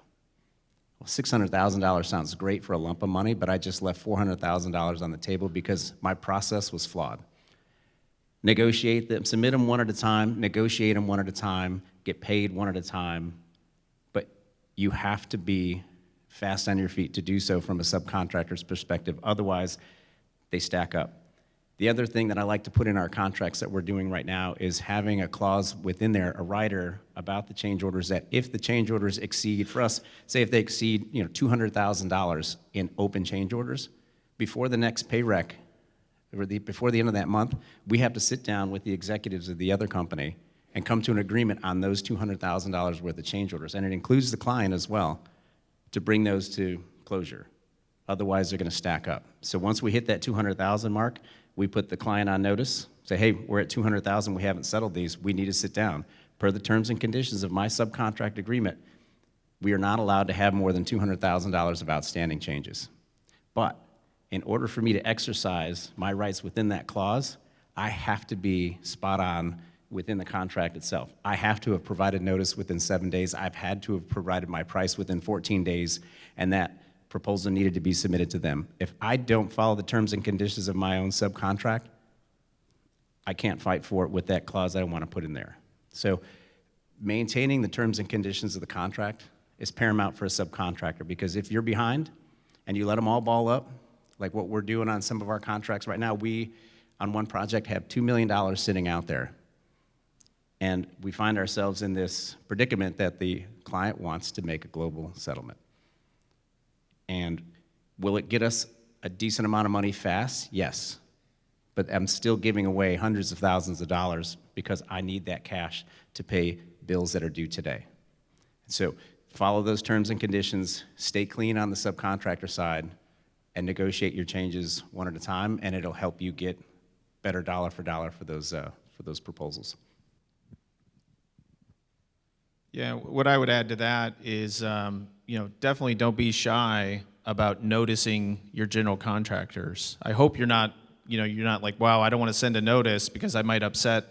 Well, $600,000 sounds great for a lump of money, but I just left $400,000 on the table because my process was flawed. Negotiate them, submit them one at a time, negotiate them one at a time, get paid one at a time, but you have to be fast on your feet to do so from a subcontractor's perspective. Otherwise, they stack up. The other thing that I like to put in our contracts that we're doing right now is having a clause within there, a rider about the change orders, that if the change orders exceed, for us, say if they exceed $200,000 in open change orders, before the next pay rec, or before the end of that month, we have to sit down with the executives of the other company and come to an agreement on those $200,000 worth of change orders. And it includes the client as well to bring those to closure. Otherwise, they're going to stack up. So once we hit that 200,000 mark, we put the client on notice, say, hey, we're at 200,000, we haven't settled these, we need to sit down. Per the terms and conditions of my subcontract agreement, we are not allowed to have more than $200,000 of outstanding changes. But in order for me to exercise my rights within that clause, I have to be spot on within the contract itself. I have to have provided notice within 7 days. I've had to have provided my price within 14 days, and that proposal needed to be submitted to them. If I don't follow the terms and conditions of my own subcontract, I can't fight for it with that clause that I want to put in there. So maintaining the terms and conditions of the contract is paramount for a subcontractor, because if you're behind and you let them all ball up, like what we're doing on some of our contracts right now, we, on one project, have $2 million sitting out there. And we find ourselves in this predicament that the client wants to make a global settlement. And will it get us a decent amount of money fast? Yes. But I'm still giving away hundreds of thousands of dollars because I need that cash to pay bills that are due today. So follow those terms and conditions, stay clean on the subcontractor side, and negotiate your changes one at a time, and it'll help you get better dollar for dollar for those proposals. Yeah, what I would add to that is, definitely don't be shy about noticing your general contractors. I hope you're not like, wow, I don't want to send a notice because I might upset,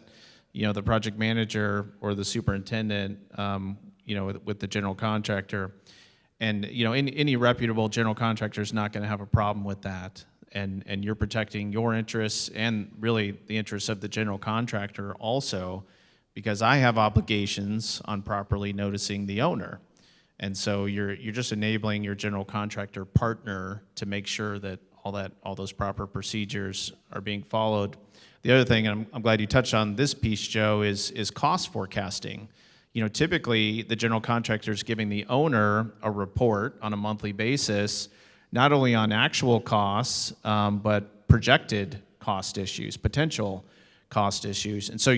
the project manager or the superintendent, with the general contractor. And, any reputable general contractor is not going to have a problem with that. And you're protecting your interests and really the interests of the general contractor also, because I have obligations on properly noticing the owner. And so you're just enabling your general contractor partner to make sure that all those proper procedures are being followed. The other thing, and I'm glad you touched on this piece, Joe, is cost forecasting. Typically the general contractor is giving the owner a report on a monthly basis, not only on actual costs, but projected cost issues, potential cost issues. And so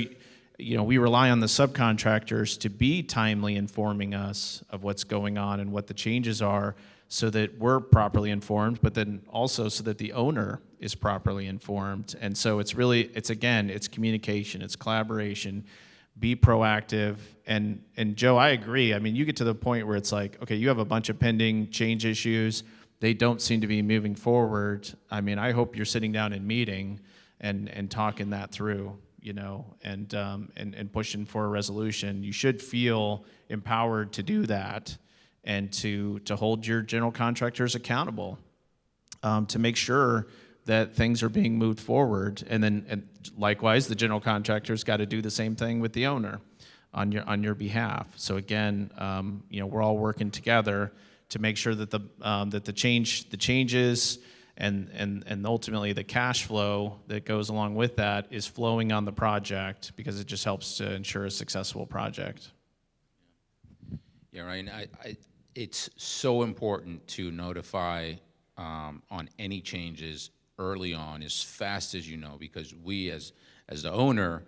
we rely on the subcontractors to be timely informing us of what's going on and what the changes are so that we're properly informed, but then also so that the owner is properly informed. And so it's communication, it's collaboration, be proactive. And Joe, I agree. I mean, you get to the point where it's like, okay, you have a bunch of pending change issues. They don't seem to be moving forward. I mean, I hope you're sitting down and meeting and talking that through. And pushing for a resolution. You should feel empowered to do that and to hold your general contractors accountable, to make sure that things are being moved forward. And likewise, the general contractor's got to do the same thing with the owner on your behalf. So again, we're all working together to make sure that the changes and ultimately the cash flow that goes along with that is flowing on the project, because it just helps to ensure a successful project. Yeah, Ryan, it's so important to notify on any changes early on, as fast as you know, because we as the owner,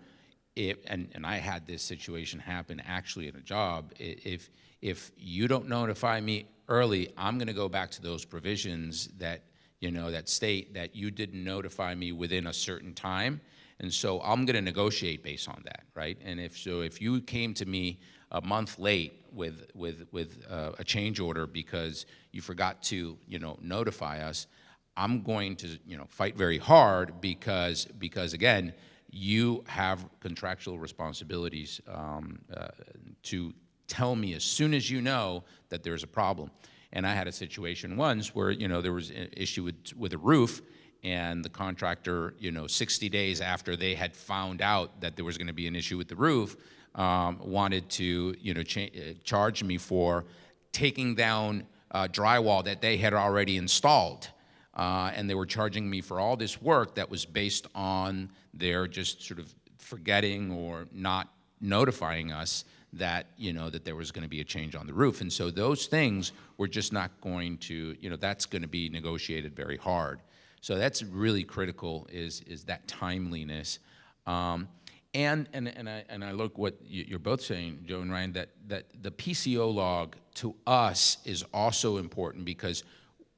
and I had this situation happen actually in a job, if you don't notify me early, I'm going to go back to those provisions that that state that you didn't notify me within a certain time. And so I'm going to negotiate based on that, right? And if you came to me a month late with a change order because you forgot to, notify us, I'm going to, fight very hard because again, you have contractual responsibilities to tell me as soon as you know that there's a problem. And I had a situation once where, there was an issue with a roof, and the contractor, 60 days after they had found out that there was going to be an issue with the roof, wanted to, charge me for taking down drywall that they had already installed. And they were charging me for all this work that was based on their just sort of forgetting or not notifying us that, that there was going to be a change on the roof. And so those things were just not going to, that's going to be negotiated very hard. So that's really critical is that timeliness. And I look what you're both saying, Joe and Ryan, that the PCO log to us is also important because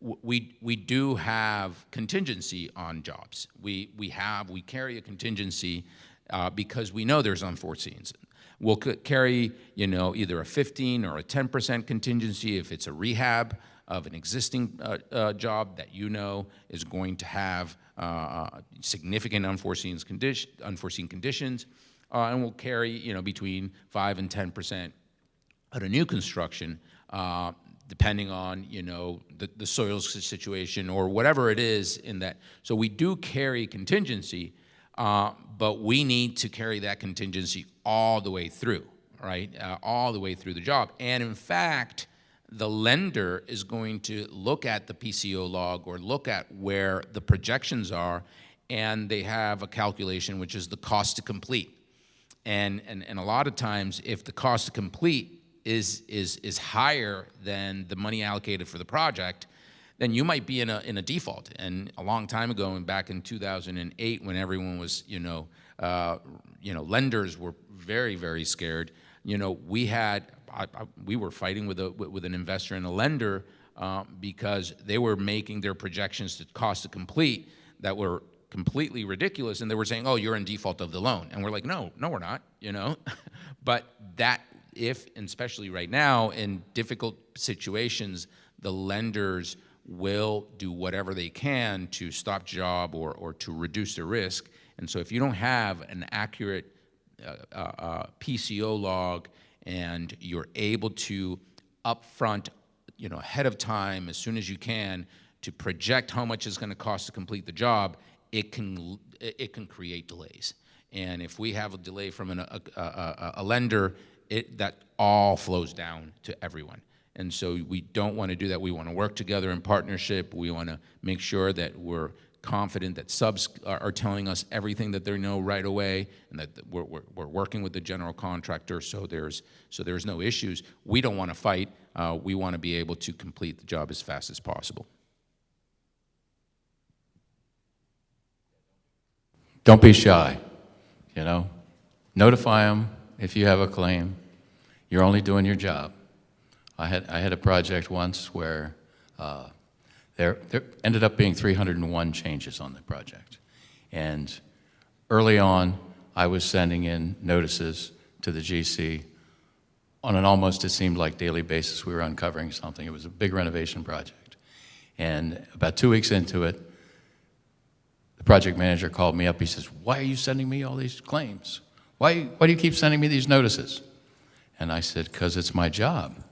we do have contingency on jobs. We carry a contingency because we know there's unforeseens. We'll carry, either a 15 or a 10% contingency if it's a rehab of an existing job that is going to have significant unforeseen conditions, and we'll carry, between 5 and 10% at a new construction, depending on, the soil situation or whatever it is in that. So we do carry contingency, but we need to carry that contingency all the way through, right? All the way through the job. And in fact, the lender is going to look at the PCO log or look at where the projections are, and they have a calculation, which is the cost to complete. And a lot of times, if the cost to complete is higher than the money allocated for the project, then you might be in a default. And a long time ago, and back in 2008, when everyone was, lenders were very, very scared. We were fighting with an investor and a lender because they were making their projections to cost to complete that were completely ridiculous, and they were saying, "Oh, you're in default of the loan," and we're like, "No, we're not," But that, and especially right now in difficult situations, the lenders will do whatever they can to stop job or to reduce the risk. And so if you don't have an accurate PCO log and you're able to upfront, ahead of time, as soon as you can, to project how much it's going to cost to complete the job, it can create delays. And if we have a delay from a lender, that all flows down to everyone. And so we don't want to do that. We want to work together in partnership. We want to make sure that we're confident that subs are telling us everything that they know right away, and that we're working with the general contractor, so there's no issues. We don't want to fight. We want to be able to complete the job as fast as possible. Don't be shy, Notify them if you have a claim. You're only doing your job. I had a project once where there ended up being 301 changes on the project. And early on, I was sending in notices to the GC on an almost, it seemed like, daily basis. We were uncovering something. It was a big renovation project. And about 2 weeks into it, the project manager called me up. He says, "Why are you sending me all these claims? Why do you keep sending me these notices?" And I said, "Because it's my job.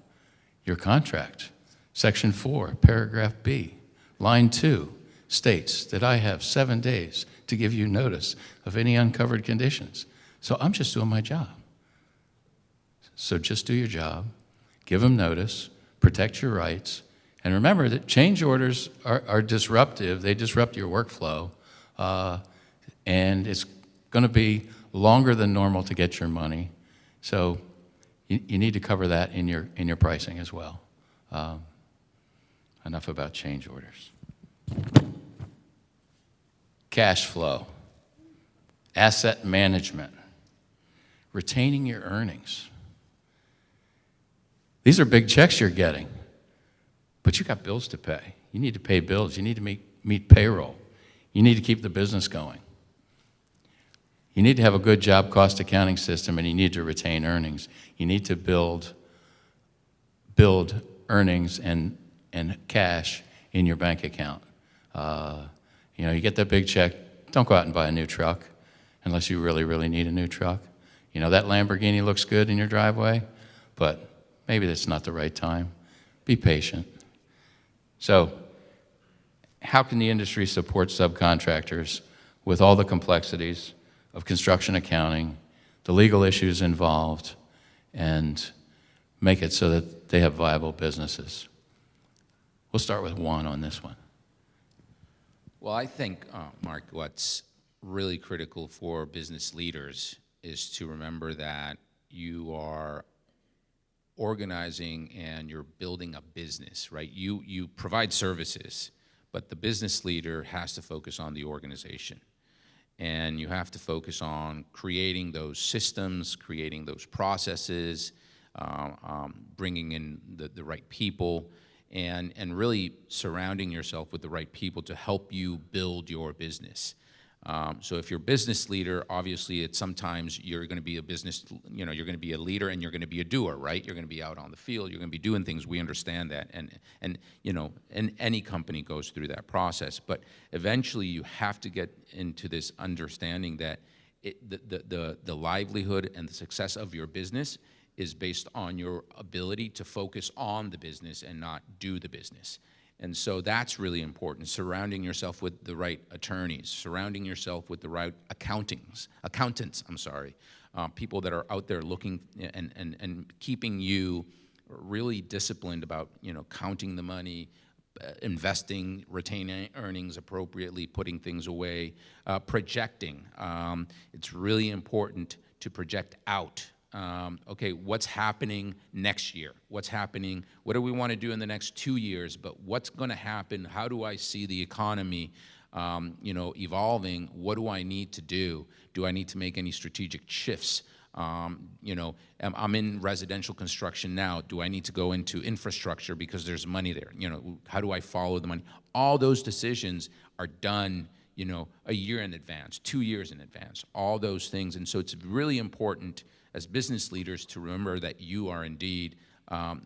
Your contract, Section 4, Paragraph B, Line 2, states that I have 7 days to give you notice of any uncovered conditions. So I'm just doing my job. So just do your job, give them notice, protect your rights, and remember that change orders are disruptive. They disrupt your workflow, and it's going to be longer than normal to get your money. So you need to cover that in your pricing as well. Enough about change orders. Cash flow, asset management, retaining your earnings. These are big checks you're getting, but you got bills to pay. You need to pay bills. You need to meet payroll. You need to keep the business going. You need to have a good job cost accounting system, and you need to retain earnings. You need to build earnings and cash in your bank account. You know, you get that big check, don't go out and buy a new truck unless you really, really need a new truck. You know, that Lamborghini looks good in your driveway, but maybe that's not the right time. Be patient. So, how can the industry support subcontractors with all the complexities of construction accounting, the legal issues involved, and make it so that they have viable businesses? We'll start with Juan on this one. Well, I think, Mark, what's really critical for business leaders is to remember that you are organizing and you're building a business, right? You provide services, but the business leader has to focus on the organization. And you have to focus on creating those systems, creating those processes, bringing in the right people, and really surrounding yourself with the right people to help you build your business. So if you're a business leader, obviously it's sometimes you're going to be a business, you know, you're going to be a leader and you're going to be a doer, right? You're going to be out on the field, you're going to be doing things. We understand that, and you know, and any company goes through that process. But eventually, you have to get into this understanding that the livelihood and the success of your business is based on your ability to focus on the business and not do the business. And so that's really important, surrounding yourself with the right attorneys, surrounding yourself with the right accountants, people that are out there looking and keeping you really disciplined about, you know, counting the money, investing, retaining earnings appropriately, putting things away, projecting. It's really important to project out. Okay, what's happening next year? What's happening? What do we want to do in the next 2 years? But what's going to happen? How do I see the economy, you know, evolving? What do I need to do? Do I need to make any strategic shifts? You know, I'm in residential construction now. Do I need to go into infrastructure because there's money there? You know, how do I follow the money? All those decisions are done, you know, a year in advance, 2 years in advance, all those things. And so it's really important as business leaders to remember that you are indeed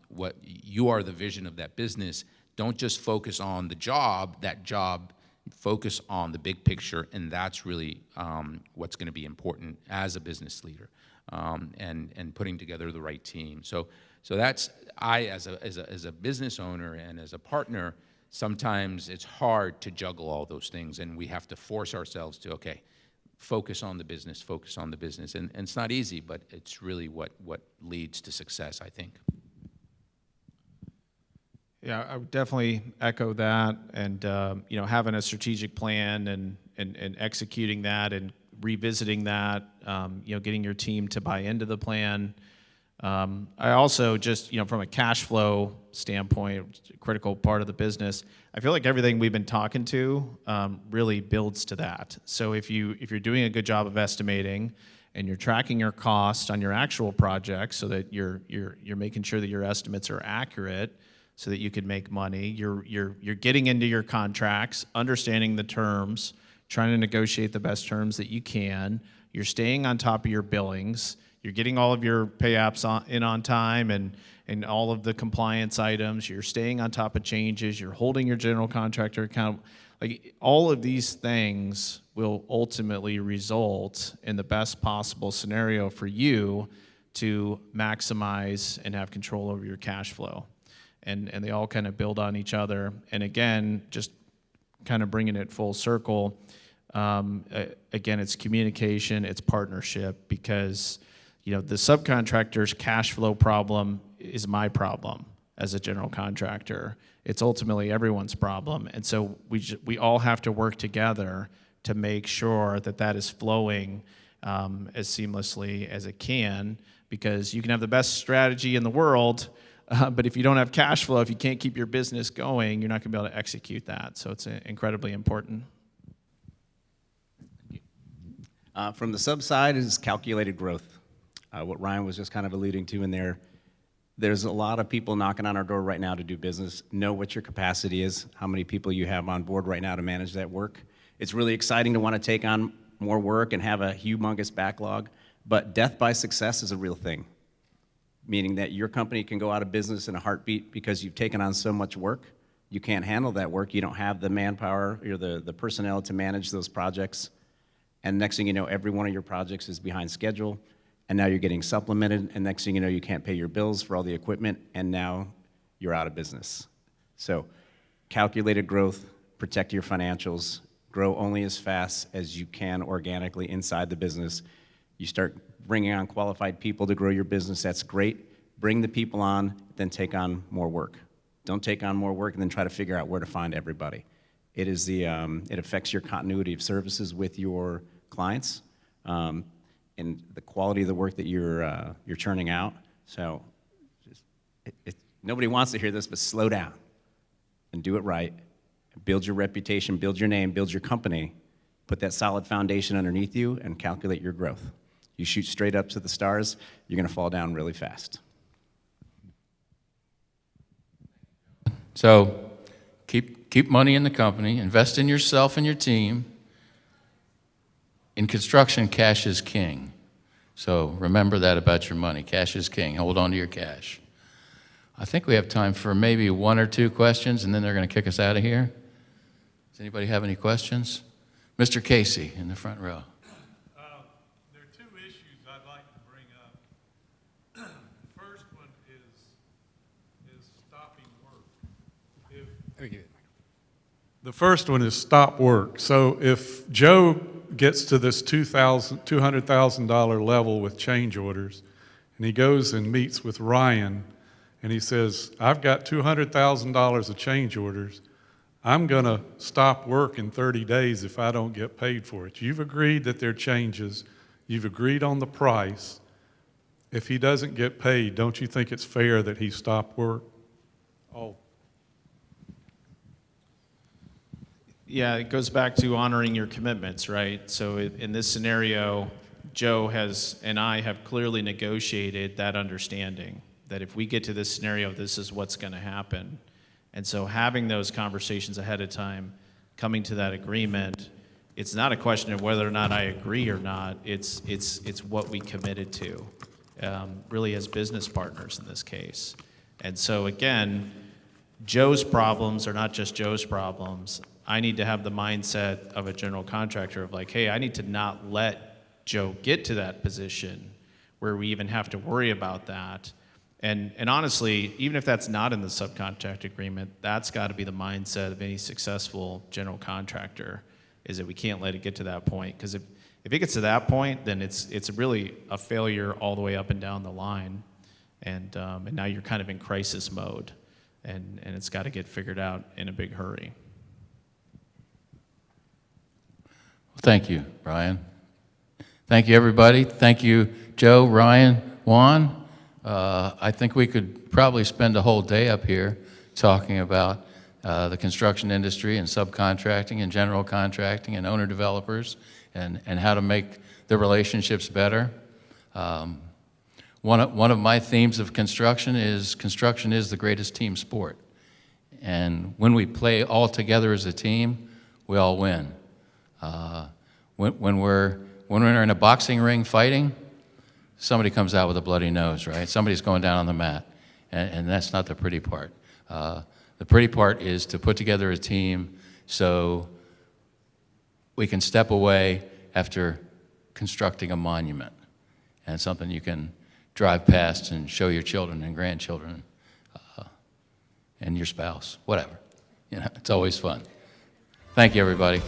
what you are, the vision of that business. Don't just focus on the job, focus on the big picture, and that's really what's going to be important as a business leader, and putting together the right team. So that's, as a business owner and as a partner, sometimes it's hard to juggle all those things, and we have to force ourselves to, okay, focus on the business, and it's not easy, but it's really what leads to success, I think. Yeah, I would definitely echo that, and you know, having a strategic plan and executing that and revisiting that, you know, getting your team to buy into the plan. I also just, you know, from a cash flow standpoint, a critical part of the business, I feel like everything we've been talking to really builds to that. So if you're doing a good job of estimating and you're tracking your costs on your actual projects so that you're making sure that your estimates are accurate so that you can make money, you're getting into your contracts, understanding the terms, trying to negotiate the best terms that you can, you're staying on top of your billings, you're getting all of your pay apps on time and all of the compliance items. You're staying on top of changes. You're holding your general contractor account. Like, all of these things will ultimately result in the best possible scenario for you to maximize and have control over your cash flow. And they all kind of build on each other. And again, just kind of bringing it full circle, again, it's communication, it's partnership, because you know, the subcontractor's cash flow problem is my problem as a general contractor. It's ultimately everyone's problem. And so we all have to work together to make sure that that is flowing as seamlessly as it can, because you can have the best strategy in the world, but if you don't have cash flow, if you can't keep your business going, you're not going to be able to execute that. So it's incredibly important. From the sub side is calculated growth. What Ryan was just kind of alluding to in there. There's a lot of people knocking on our door right now to do business. Know what your capacity is, how many people you have on board right now to manage that work. It's really exciting to want to take on more work and have a humongous backlog, but death by success is a real thing, meaning that your company can go out of business in a heartbeat because you've taken on so much work. You can't handle that work. You don't have the manpower or the personnel to manage those projects. And next thing you know, every one of your projects is behind schedule, and now you're getting supplemented, and next thing you know, you can't pay your bills for all the equipment, and now you're out of business. So calculated growth, protect your financials, grow only as fast as you can organically inside the business. You start bringing on qualified people to grow your business, that's great. Bring the people on, then take on more work. Don't take on more work and then try to figure out where to find everybody. It is it affects your continuity of services with your clients, and the quality of the work that you're churning out. So nobody wants to hear this, but slow down and do it right. Build your reputation, build your name, build your company, put that solid foundation underneath you, and calculate your growth. You shoot straight up to the stars, you're going to fall down really fast. So keep money in the company, invest in yourself and your team. In construction, cash is king. So remember that about your money. Cash is king. Hold on to your cash. I think we have time for maybe one or two questions, and then they're going to kick us out of here. Does anybody have any questions? Mr. Casey in the front row. There are two issues I'd like to bring up. The first one is stopping work. The first one is stop work. So if Joe gets to this $200,000 level with change orders, and he goes and meets with Ryan, and he says, I've got $200,000 of change orders. I'm going to stop work in 30 days if I don't get paid for it. You've agreed that there are changes. You've agreed on the price. If he doesn't get paid, don't you think it's fair that he stop work? Oh. Yeah, it goes back to honoring your commitments, right? So in this scenario, Joe and I have clearly negotiated that understanding that if we get to this scenario, this is what's going to happen. And so having those conversations ahead of time, coming to that agreement, it's not a question of whether or not I agree or not. It's what we committed to, really as business partners in this case. And so again, Joe's problems are not just Joe's problems. I need to have the mindset of a general contractor of like, hey, I need to not let Joe get to that position where we even have to worry about that. And honestly, even if that's not in the subcontract agreement, that's got to be the mindset of any successful general contractor, is that we can't let it get to that point. Because if it gets to that point, then it's really a failure all the way up and down the line. And now you're kind of in crisis mode, and it's got to get figured out in a big hurry. Well, thank you, Brian. Thank you, everybody. Thank you, Joe, Ryan, Juan. I think we could probably spend a whole day up here talking about the construction industry and subcontracting and general contracting and owner developers and how to make the relationships better. One of my themes of construction is the greatest team sport. And when we play all together as a team, we all win. When we're in a boxing ring fighting, somebody comes out with a bloody nose, right? Somebody's going down on the mat, and that's not the pretty part. The pretty part is to put together a team so we can step away after constructing a monument, and something you can drive past and show your children and grandchildren and your spouse, whatever. You know, it's always fun. Thank you, everybody.